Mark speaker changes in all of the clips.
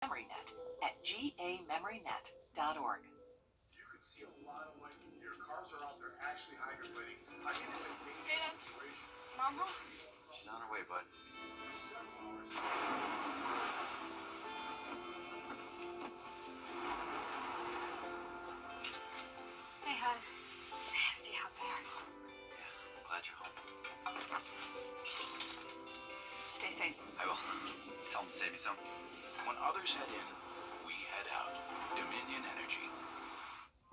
Speaker 1: MemoryNet at gamemorynet.org.
Speaker 2: You can see a lot of life here. Cars are out there actually hydroplaning. I think it's a dangerous situation.
Speaker 3: Mama?
Speaker 4: She's on her way, bud.
Speaker 3: Hey, hon. It's nasty out there.
Speaker 4: Yeah, I'm glad you're home.
Speaker 3: Stay safe.
Speaker 4: I will. Tell them to save me some.
Speaker 5: When others head in, we head out. Dominion Energy.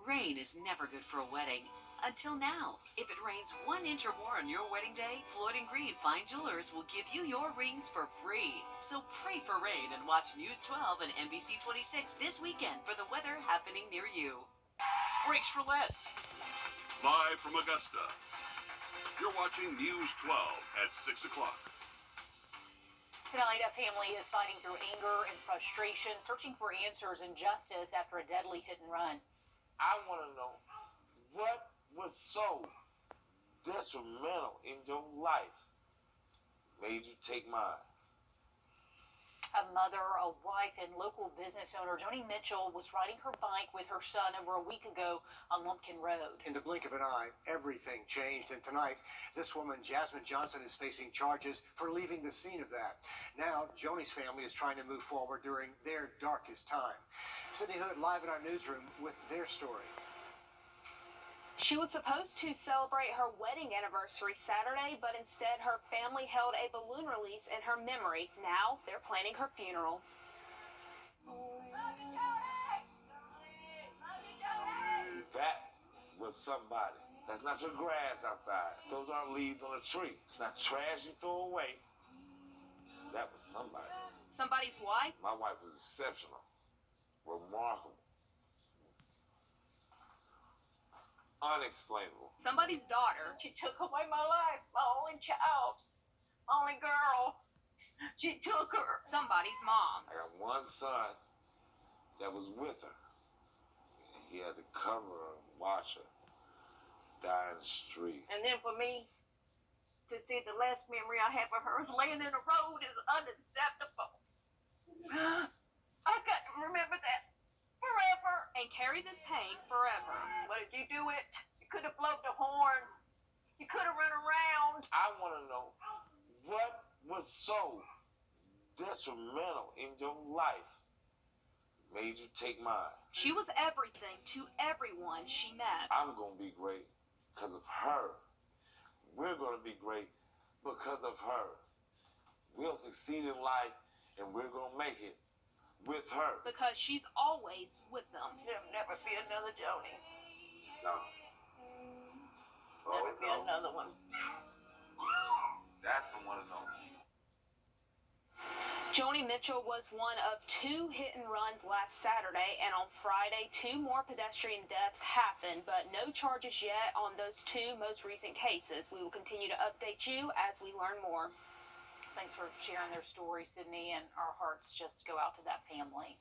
Speaker 1: Rain is never good for a wedding. Until now. If it rains 1 inch or more on your wedding day, Floyd & Green Fine Jewelers will give you your rings for free. So pray for rain and watch News 12 and NBC 26 this weekend for the weather happening near you.
Speaker 6: Brakes for less.
Speaker 7: Live from Augusta, you're watching News 12 at 6 o'clock.
Speaker 8: Tonight, a family is fighting through anger and frustration, searching for answers and justice after a deadly hit and run.
Speaker 9: I want to know what was so detrimental in your life made you take mine.
Speaker 8: A mother, a wife, and local business owner, Joni Mitchell, was riding her bike with her son over a week ago on Lumpkin Road.
Speaker 10: In the blink of an eye, everything changed, and tonight, this woman, Jasmine Johnson, is facing charges for leaving the scene of that. Now, Joni's family is trying to move forward during their darkest time. Sydney Hood live in our newsroom with their story.
Speaker 3: She was supposed to celebrate her wedding anniversary Saturday, but instead her family held a balloon release in her memory. Now they're planning her funeral.
Speaker 9: That was somebody. That's not your grass outside. Those aren't leaves on a tree. It's not trash you throw away. That was somebody.
Speaker 3: Somebody's wife?
Speaker 9: My wife was exceptional. Remarkable. Unexplainable.
Speaker 3: Somebody's daughter.
Speaker 11: She took away my life, my only child, my only girl. She took her.
Speaker 3: Somebody's mom.
Speaker 9: I got one son that was with her. He had to cover her and watch her die in the street.
Speaker 11: And then for me to see the last memory I have of her is laying in the road is unacceptable. I got to remember that forever.
Speaker 3: And carry this pain forever.
Speaker 11: What did you do it? You could have blown the horn. You could have run around.
Speaker 9: I want to know what was so detrimental in your life made you take mine.
Speaker 3: She was everything to everyone she met.
Speaker 9: I'm going to be great because of her. We're going to be great because of her. We'll succeed in life and we're going to make it with her.
Speaker 3: Because she's always with them.
Speaker 11: There'll never be another Joni.
Speaker 9: No.
Speaker 11: Never be another one.
Speaker 9: That's the one and only.
Speaker 3: Joni Mitchell was one of 2 hit and runs last Saturday, and on Friday, 2 more pedestrian deaths happened, but no charges yet on those 2 most recent cases. We will continue to update you as we learn more.
Speaker 8: Thanks for sharing their story, Sydney, and our hearts just go out to that family.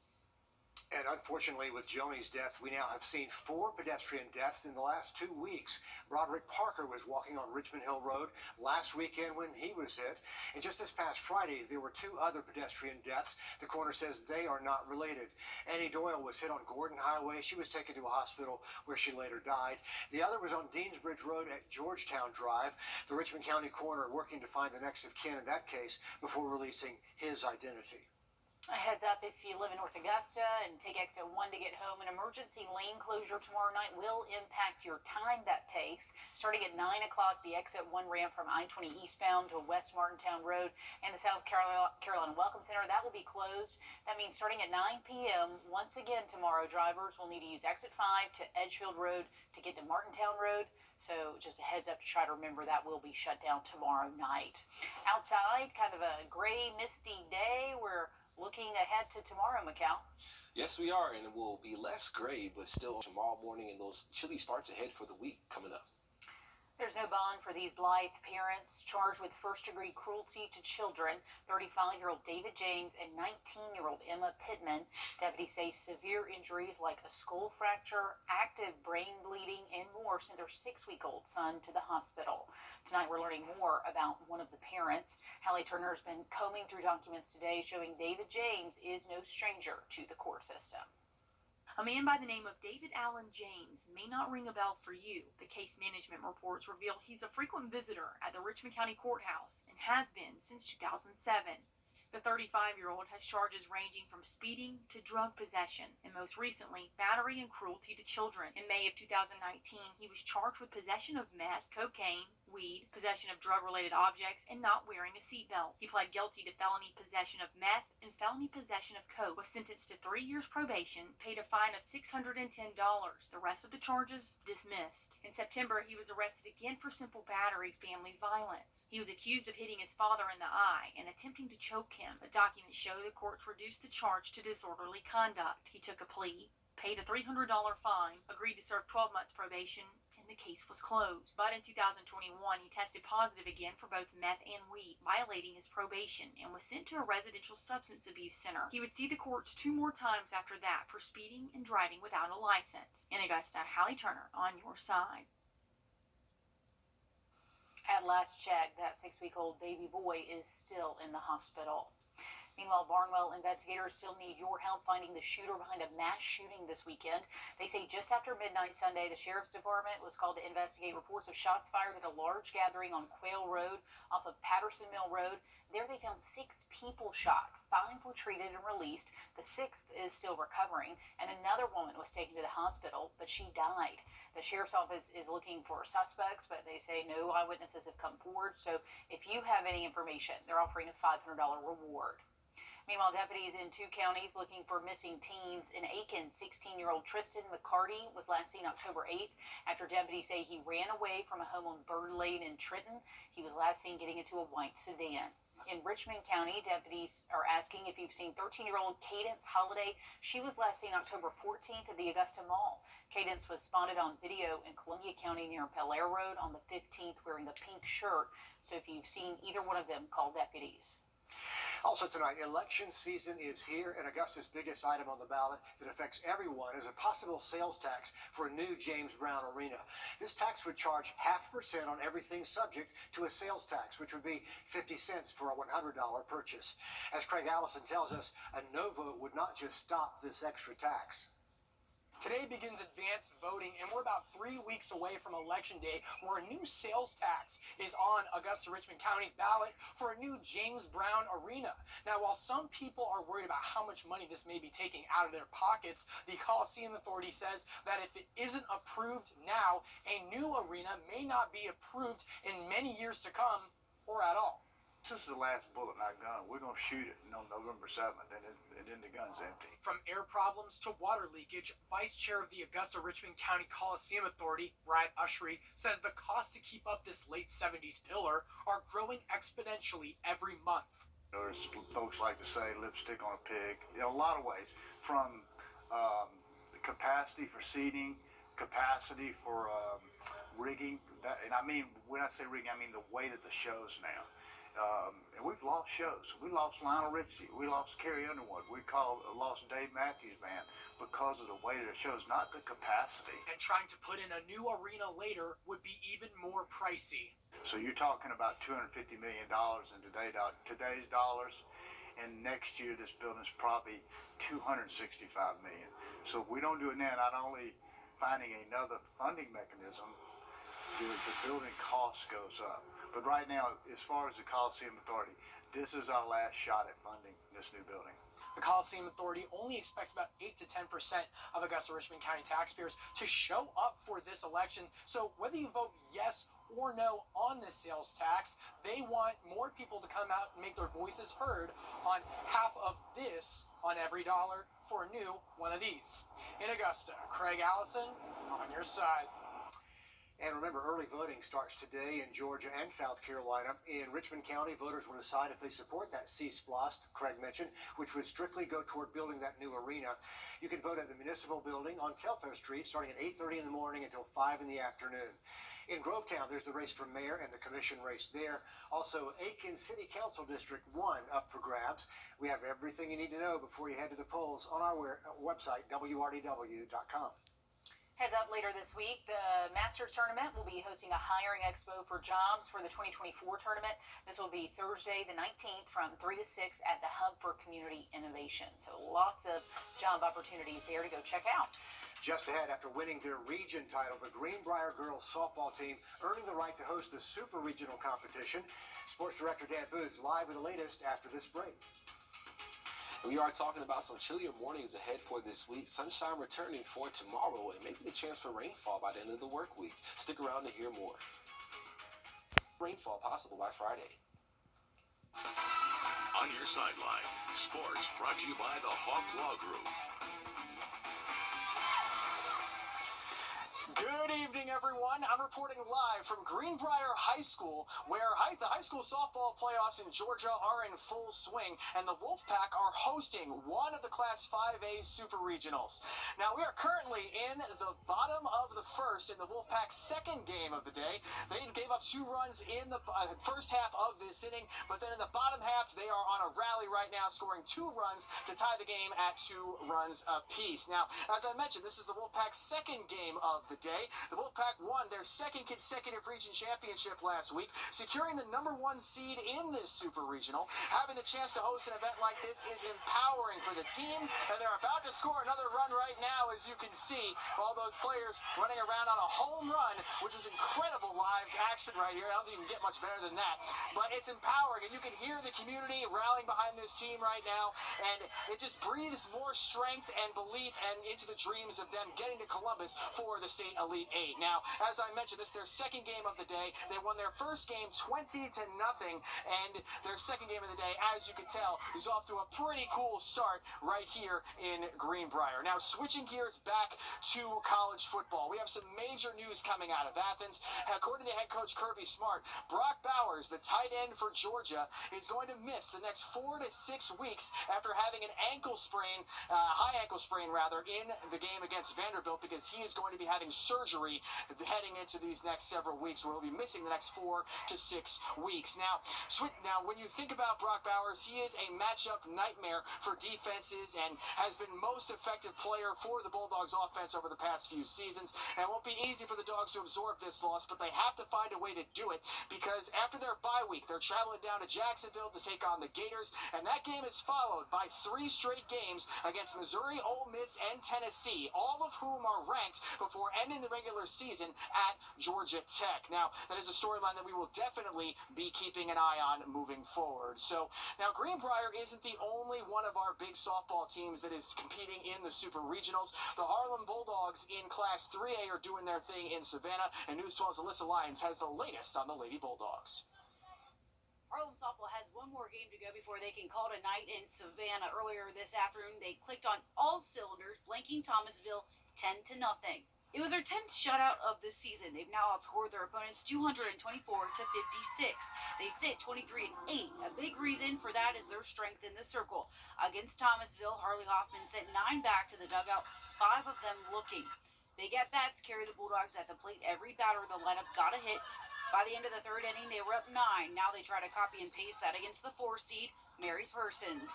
Speaker 10: And unfortunately, with Joni's death, we now have seen 4 pedestrian deaths in the last 2 weeks. Broderick Parker was walking on Richmond Hill Road last weekend when he was hit. And just this past Friday, there were 2 other pedestrian deaths. The coroner says they are not related. Annie Doyle was hit on Gordon Highway. She was taken to a hospital where she later died. The other was on Deansbridge Road at Georgetown Drive. The Richmond County coroner working to find the next of kin in that case before releasing his identity.
Speaker 8: A heads up, if you live in North Augusta and take exit 1 to get home, an emergency lane closure tomorrow night will impact your time that takes. Starting at 9 o'clock, the exit 1 ramp from I-20 eastbound to West Martintown Road and the South Carolina Welcome Center, that will be closed. That means starting at 9 p.m., once again tomorrow, drivers will need to use exit 5 to Edgefield Road to get to Martintown Road. So just a heads up to try to remember that will be shut down tomorrow night. Outside, kind of a gray, misty day. We're looking ahead to tomorrow, Macau.
Speaker 6: Yes, we are, and it will be less gray, but still tomorrow morning and those chilly starts ahead for the week coming up.
Speaker 8: There's no bond for these Blythe parents charged with first-degree cruelty to children. 35-year-old David James and 19-year-old Emma Pittman. Deputies say severe injuries like a skull fracture, active brain bleeding, and more sent their 6-week-old son to the hospital. Tonight we're learning more about one of the parents. Hallie Turner's been combing through documents today showing David James is no stranger to the court system.
Speaker 12: A man by the name of David Allen James may not ring a bell for you. The case management reports reveal he's a frequent visitor at the Richmond County Courthouse and has been since 2007. The 35-year-old has charges ranging from speeding to drug possession and most recently battery and cruelty to children. In May of 2019, he was charged with possession of meth, cocaine, weed, possession of drug-related objects, and not wearing a seatbelt. He pled guilty to felony possession of meth and felony possession of coke, was sentenced to 3 years probation, paid a fine of $610. The rest of the charges dismissed. In September, he was arrested again for simple battery, family violence. He was accused of hitting his father in the eye and attempting to choke him. The documents show the courts reduced the charge to disorderly conduct. He took a plea, paid a $300 fine, agreed to serve 12 months probation, and the case was closed. But in 2021, he tested positive again for both meth and weed, violating his probation, and was sent to a residential substance abuse center. He would see the courts 2 more times after that for speeding and driving without a license. In Augusta, Hallie Turner on your side.
Speaker 8: At last check, that 6-week-old baby boy is still in the hospital. Meanwhile, Barnwell investigators still need your help finding the shooter behind a mass shooting this weekend. They say just after midnight Sunday, the Sheriff's Department was called to investigate reports of shots fired at a large gathering on Quail Road off of Patterson Mill Road. There they found 6 people shot. 5 were treated and released. The 6th is still recovering, and another woman was taken to the hospital, but she died. The Sheriff's Office is looking for suspects, but they say no eyewitnesses have come forward. So if you have any information, they're offering a $500 reward. Meanwhile, deputies in 2 counties looking for missing teens. In Aiken, 16-year-old Tristan McCarty was last seen October 8th after deputies say he ran away from a home on Bird Lane in Trenton. He was last seen getting into a white sedan. In Richmond County, deputies are asking if you've seen 13-year-old Cadence Holiday. She was last seen October 14th at the Augusta Mall. Cadence was spotted on video in Columbia County near Belair Road on the 15th wearing a pink shirt. So if you've seen either one of them, call deputies.
Speaker 10: Also tonight, election season is here, and Augusta's biggest item on the ballot that affects everyone is a possible sales tax for a new James Brown arena. This tax would charge 0.5% on everything subject to a sales tax, which would be 50 cents for a $100 purchase. As Craig Allison tells us, a no vote would not just stop this extra tax.
Speaker 13: Today begins advanced voting, and we're about 3 weeks away from Election Day, where a new sales tax is on Augusta-Richmond County's ballot for a new James Brown arena. Now, while some people are worried about how much money this may be taking out of their pockets, the Coliseum Authority says that if it isn't approved now, a new arena may not be approved in many years to come, or at all.
Speaker 2: This is the last bullet in our gun. We're going to shoot it on November 7th, and then the gun's empty.
Speaker 13: From air problems to water leakage, Vice Chair of the Augusta-Richmond County Coliseum Authority, Brad Ushery, says the cost to keep up this late 70s pillar are growing exponentially every month.
Speaker 2: There's folks like to say lipstick on a pig. In a lot of ways, from the capacity for seating, capacity for rigging, and I mean, when I say rigging, I mean the way that the show's now. And we've lost shows. We lost Lionel Richie. We lost Carrie Underwood. We lost Dave Matthews Band because of the way that it shows, not the capacity.
Speaker 13: And trying to put in a new arena later would be even more pricey.
Speaker 2: So you're talking about $250 million in today's dollars, and next year this building's probably $265 million. So if we don't do it now, not only finding another funding mechanism, the building cost goes up. But right now, as far as the Coliseum Authority, this is our last shot at funding this new building.
Speaker 13: The Coliseum Authority only expects about 8 to 10% of Augusta-Richmond County taxpayers to show up for this election. So whether you vote yes or no on this sales tax, they want more people to come out and make their voices heard on half of this on every dollar for a new one of these. In Augusta, Craig Allison on your side.
Speaker 10: And remember, early voting starts today in Georgia and South Carolina. In Richmond County, voters will decide if they support that C-SPLOST Craig mentioned, which would strictly go toward building that new arena. You can vote at the municipal building on Telfair Street starting at 8:30 in the morning until 5 in the afternoon. In Grovetown, there's the race for mayor and the commission race there. Also, Aiken City Council District 1 up for grabs. We have everything you need to know before you head to the polls on our website, wrdw.com.
Speaker 8: Heads up, later this week, the Masters Tournament will be hosting a hiring expo for jobs for the 2024 tournament. This will be Thursday the 19th from 3 to 6 at the Hub for Community Innovation. So lots of job opportunities there to go check out.
Speaker 10: Just ahead, after winning their region title, the Greenbrier girls softball team earning the right to host the super regional competition. Sports Director Dan Booth live with the latest after this break.
Speaker 6: We are talking about some chillier mornings ahead for this week. Sunshine returning for tomorrow and maybe the chance for rainfall by the end of the work week. Stick around to hear more. Rainfall possible by Friday.
Speaker 7: On your sideline, sports brought to you by the Hawk Law Group.
Speaker 13: Good evening, everyone. I'm reporting live from Greenbrier High School, where the high school softball playoffs in Georgia are in full swing, and the Wolfpack are hosting one of the Class 5A Super Regionals. Now, we are currently in the bottom of the first in the Wolfpack's second game of the day. They gave up 2 runs in the first half of this inning, but then in the bottom half, they are on a rally right now, scoring 2 runs to tie the game at 2 runs apiece. Now, as I mentioned, this is the Wolfpack's second game of the day. The Wolfpack won their second consecutive region championship last week, securing the #1 seed in this super regional. Having the chance to host an event like this is empowering for the team, and they're about to score another run right now, as you can see. All those players running around on a home run, which is incredible live action right here. I don't think you can get much better than that, but it's empowering, and you can hear the community rallying behind this team right now, and it just breathes more strength and belief and into the dreams of them getting to Columbus for the state Elite 8. Now, as I mentioned, this is their second game of the day. They won their first game 20-0, and their second game of the day, as you can tell, is off to a pretty cool start right here in Greenbrier. Now, switching gears back to college football, we have some major news coming out of Athens. According to head coach Kirby Smart, Brock Bowers, the tight end for Georgia, is going to miss the next 4 to 6 weeks after having an ankle sprain, high ankle sprain rather, in the game against Vanderbilt, because he is going to be having surgery heading into these next several weeks, where he'll be missing the next 4 to 6 weeks. Now, when you think about Brock Bowers, he is a matchup nightmare for defenses and has been most effective player for the Bulldogs offense over the past few seasons. And it won't be easy for the Dogs to absorb this loss, but they have to find a way to do it, because after their bye week, they're traveling down to Jacksonville to take on the Gators, and that game is followed by 3 straight games against Missouri, Ole Miss, and Tennessee, all of whom are ranked before ending the regular season at Georgia Tech. Now, that is a storyline that we will definitely be keeping an eye on moving forward. So, now Greenbrier isn't the only one of our big softball teams that is competing in the Super Regionals. The Harlem Bulldogs in Class 3A are doing their thing in Savannah, and News 12's Alyssa Lyons has the latest on the Lady Bulldogs.
Speaker 8: Harlem softball has one more game to go before they can call it a night in Savannah. Earlier this afternoon, they clicked on all cylinders, blanking Thomasville 10-0. It was their 10th shutout of the season. They've now outscored their opponents 224-56. They sit 23-8. A big reason for that is their strength in the circle. Against Thomasville, Harley Hoffman sent 9 back to the dugout, 5 of them looking. Big at-bats carry the Bulldogs at the plate. Every batter in the lineup got a hit. By the end of the 3rd inning, they were up 9. Now they try to copy and paste that against the 4 seed, Mary Persons.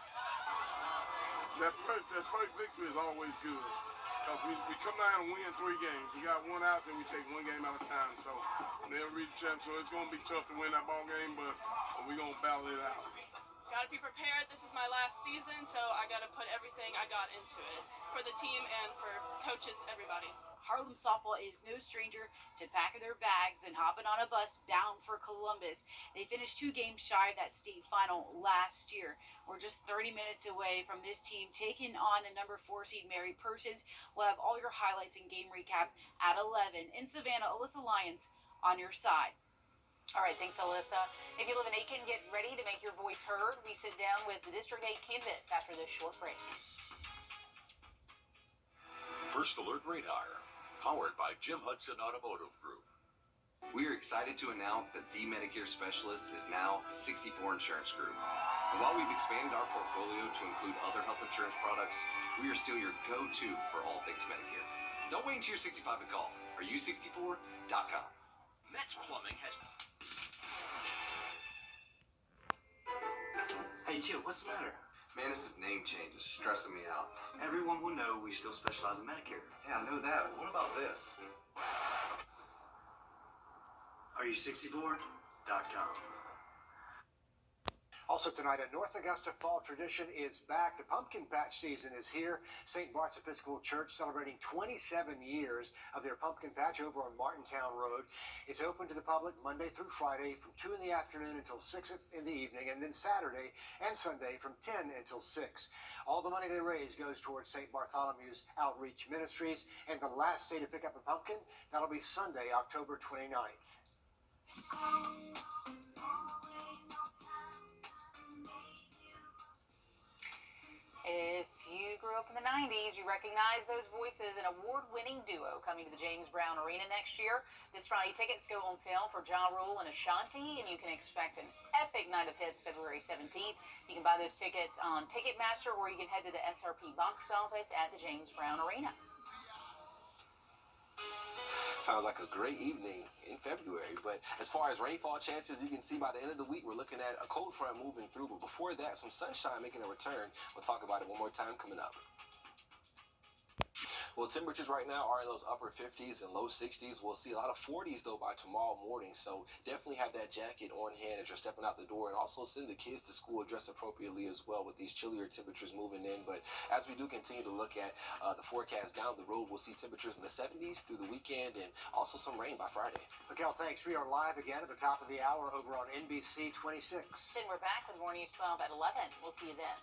Speaker 14: That first victory is always good, because we come down and win 3 games. We got 1 out, then we take 1 game at a time. So they'll reach champ. So it's going to be tough to win that ball game, but we're going to battle it out.
Speaker 15: Got to be prepared. This is my last season, so I got to put everything I got into it for the team and for coaches, everybody.
Speaker 8: Harlem softball is no stranger to packing their bags and hopping on a bus bound for Columbus. They finished 2 games shy of that state final last year. We're just 30 minutes away from this team taking on the number 4 seed Mary Persons. We'll have all your highlights and game recap at 11. In Savannah, Alyssa Lyons on your side. All right, thanks, Alyssa. If you live in Aiken, get ready to make your voice heard. We sit down with the District 8 candidates after this short break.
Speaker 7: First Alert Radar, powered by Jim Hudson Automotive Group.
Speaker 4: We are excited to announce that the Medicare Specialist is now 64 Insurance Group. And while we've expanded our portfolio to include other health insurance products, we are still your go-to for all things Medicare. Don't wait until you're 65 to call. Are64.com.
Speaker 16: Metz Plumbing has... Hey, Jill, what's the matter?
Speaker 4: Man, this name change is stressing me out.
Speaker 16: Everyone will know we still specialize in Medicare.
Speaker 4: Yeah, I know that, but what about this?
Speaker 16: Are64.com.
Speaker 10: Also tonight, a North Augusta fall tradition is back. The pumpkin patch season is here. St. Bart's Episcopal Church celebrating 27 years of their pumpkin patch over on Martintown Road. It's open to the public Monday through Friday from 2 in the afternoon until 6 in the evening, and then Saturday and Sunday from 10 until 6. All the money they raise goes towards St. Bartholomew's Outreach Ministries, and the last day to pick up a pumpkin, that'll be Sunday, October 29th.
Speaker 8: If you grew up in the 90s, you recognize those voices. An award-winning duo coming to the James Brown Arena next year. This Friday, tickets go on sale for Ja Rule and Ashanti, and you can expect an epic night of hits February 17th. You can buy those tickets on Ticketmaster, or you can head to the SRP box office at the James Brown Arena.
Speaker 6: Sounds like a great evening in February, but as far as rainfall chances, you can see by the end of the week, we're looking at a cold front moving through, but before that, some sunshine making a return. We'll talk about it one more time coming up. Well, temperatures right now are in those upper 50s and low 60s. We'll see a lot of 40s, though, by tomorrow morning. So definitely have that jacket on hand as you're stepping out the door. And also send the kids to school dressed appropriately as well with these chillier temperatures moving in. But as we do continue to look at the forecast down the road, we'll see temperatures in the 70s through the weekend and also some rain by Friday.
Speaker 10: Miguel, thanks. We are live again at the top of the hour over on NBC 26.
Speaker 8: Then we're back with more News 12 at 11. We'll see you then.